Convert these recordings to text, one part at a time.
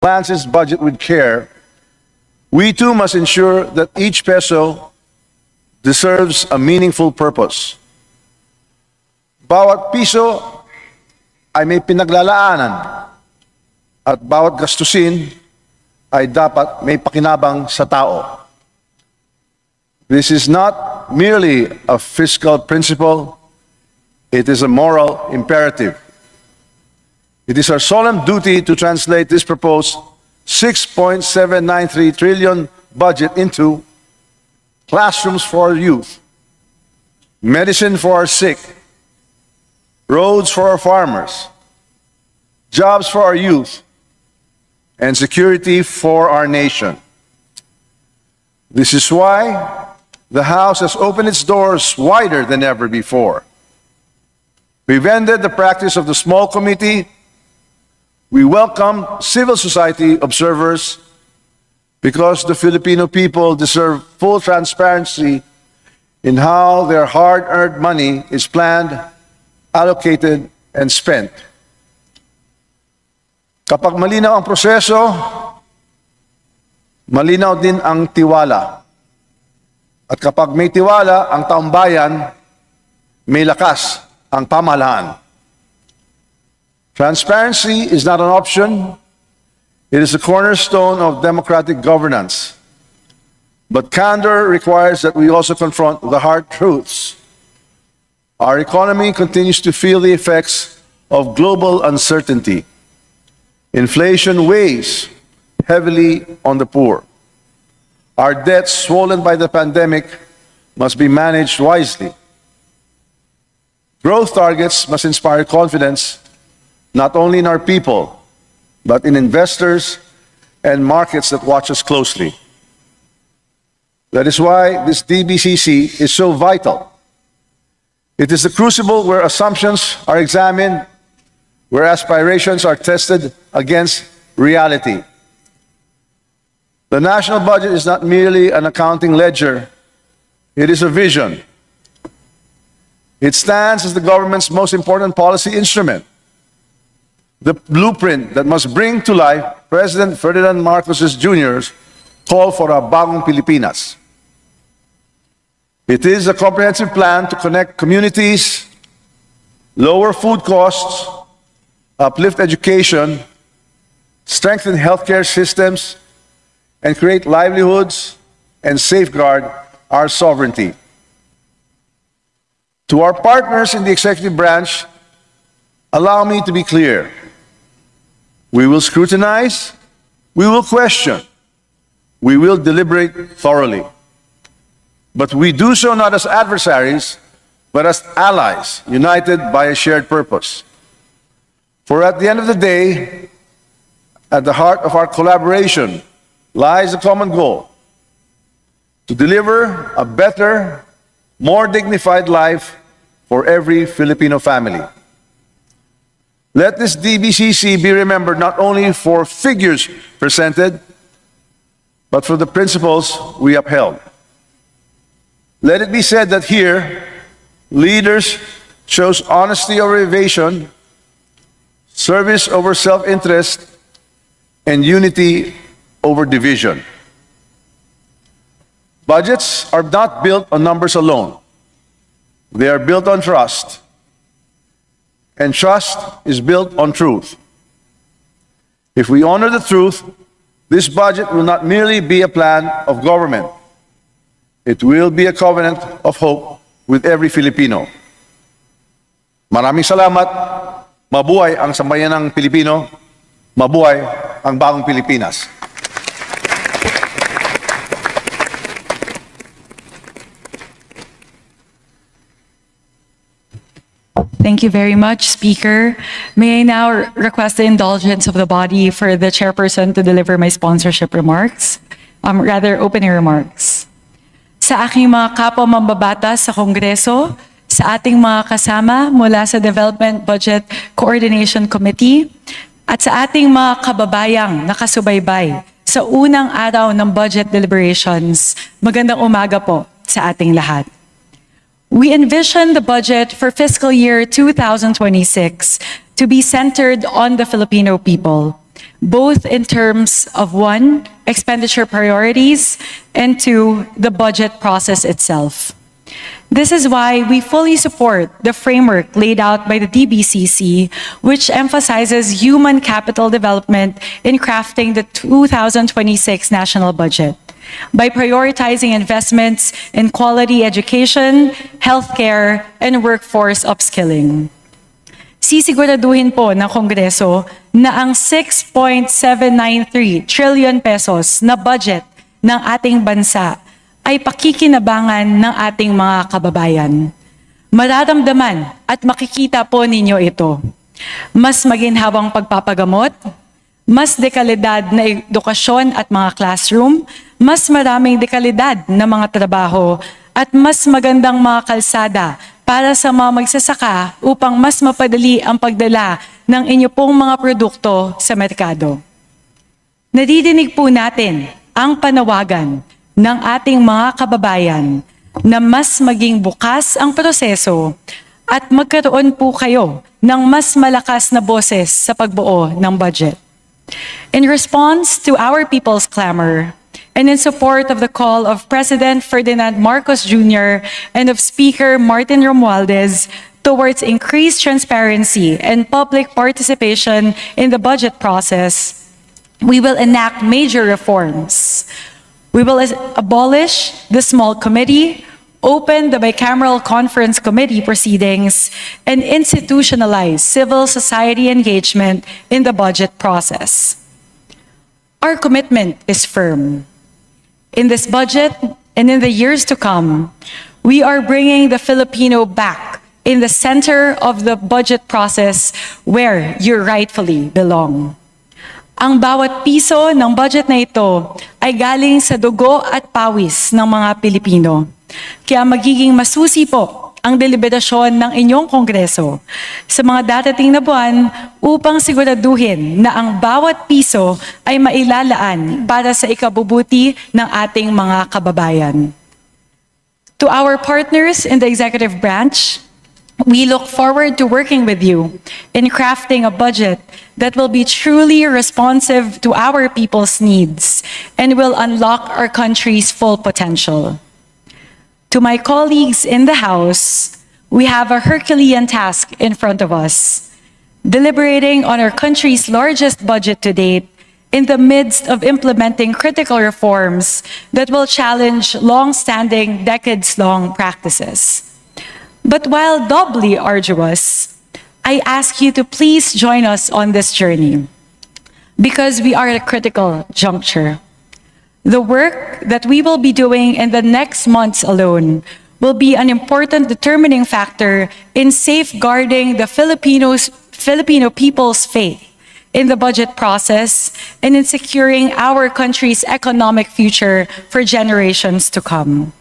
plans its budget with care, we too must ensure that each peso deserves a meaningful purpose. Bawat piso ay may pinaglalaanan at bawat gastusin ay dapat may pakinabang sa tao. This is not merely a fiscal principle, it is a moral imperative. It is our solemn duty to translate this proposed 6.793 trillion budget into classrooms for our youth, medicine for our sick, roads for our farmers, jobs for our youth, and security for our nation. This is why the House has opened its doors wider than ever before. We've ended the practice of the small committee. We welcome civil society observers because the Filipino people deserve full transparency in how their hard-earned money is planned, allocated, and spent. Kapag malinaw ang proseso, malinaw din ang tiwala. At kapag may tiwala ang taong bayan, may lakas ang pamahalaan. Transparency is not an option. It is a cornerstone of democratic governance. But candor requires that we also confront the hard truths. Our economy continues to feel the effects of global uncertainty. Inflation weighs heavily on the poor. Our debts swollen by the pandemic must be managed wisely. Growth targets must inspire confidence not only in our people, but in investors and markets that watch us closely. That is why this DBCC is so vital. It is the crucible where assumptions are examined, where aspirations are tested against reality. The national budget is not merely an accounting ledger, it is a vision. It stands as the government's most important policy instrument, the blueprint that must bring to life President Ferdinand Marcos Jr.'s call for a bagong Pilipinas. It is a comprehensive plan to connect communities, lower food costs, uplift education, strengthen healthcare systems, and create livelihoods and safeguard our sovereignty. To our partners in the executive branch, allow me to be clear. We will scrutinize, we will question, we will deliberate thoroughly. But we do so not as adversaries, but as allies, united by a shared purpose. For at the end of the day, at the heart of our collaboration lies a common goal: to deliver a better, more dignified life for every Filipino family. Let this DBCC be remembered not only for figures presented, but for the principles we upheld. Let it be said that here, leaders chose honesty over evasion, service over self-interest, and unity over division. Budgets are not built on numbers alone. They are built on trust. And trust is built on truth. If we honor the truth, this budget will not merely be a plan of government. It will be a covenant of hope with every Filipino. Maraming salamat. Mabuhay ang sambayanang Pilipino. Mabuhay ang bagong Pilipinas. Thank you very much, Speaker. May I now request the indulgence of the body for the chairperson to deliver my sponsorship remarks, opening remarks. Sa aking mga kapwa mambabatas sa Kongreso, sa ating mga kasama mula sa Development Budget Coordination Committee, at sa ating mga kababayang nakasubaybay sa unang araw ng budget deliberations, magandang umaga po sa ating lahat. We envision the budget for fiscal year 2026 to be centered on the Filipino people, both in terms of one, expenditure priorities, and two, the budget process itself. This is why we fully support the framework laid out by the DBCC, which emphasizes human capital development in crafting the 2026 national budget by prioritizing investments in quality education, healthcare, and workforce upskilling. Sisiguraduhin po ng Kongreso na ang 6.793 trillion pesos na budget ng ating bansa ay pakikinabangan ng ating mga kababayan. Mararamdaman at makikita po ninyo ito. Mas maginhawang pagpapagamot, mas dekalidad na edukasyon at mga classroom, mas maraming dekalidad na mga trabaho, at mas magandang mga kalsada para sa mga magsasaka upang mas mapadali ang pagdala ng inyo pong mga produkto sa merkado. Nadidinig po natin ang panawagan ng ating mga kababayan na mas maging bukas ang proseso at magkaroon po kayo ng mas malakas na boses sa pagbuo ng budget. In response to our people's clamor, and in support of the call of President Ferdinand Marcos Jr. and of Speaker Martin Romualdez towards increased transparency and public participation in the budget process, we will enact major reforms. We will abolish the small committee, open the bicameral conference committee proceedings, and institutionalize civil society engagement in the budget process. Our commitment is firm. In this budget and in the years to come, we are bringing the Filipino back in the center of the budget process where you rightfully belong. Ang bawat piso ng budget na ito ay galing sa dugo at pawis ng mga Pilipino. Kaya magiging masusi po ang deliberasyon ng inyong Kongreso sa mga darating na buwan upang siguraduhin na ang bawat piso ay mailalaan para sa ikabubuti ng ating mga kababayan. To our partners in the executive branch, we look forward to working with you in crafting a budget that will be truly responsive to our people's needs and will unlock our country's full potential. To my colleagues in the House, we have a Herculean task in front of us, deliberating on our country's largest budget to date in the midst of implementing critical reforms that will challenge long-standing, decades-long practices. But while doubly arduous, I ask you to please join us on this journey because we are at a critical juncture. The work that we will be doing in the next months alone will be an important determining factor in safeguarding the Filipino people's faith in the budget process and in securing our country's economic future for generations to come.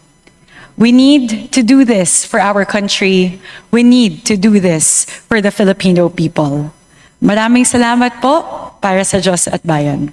We need to do this for our country. We need to do this for the Filipino people. Maraming salamat po para sa Diyos at Bayan.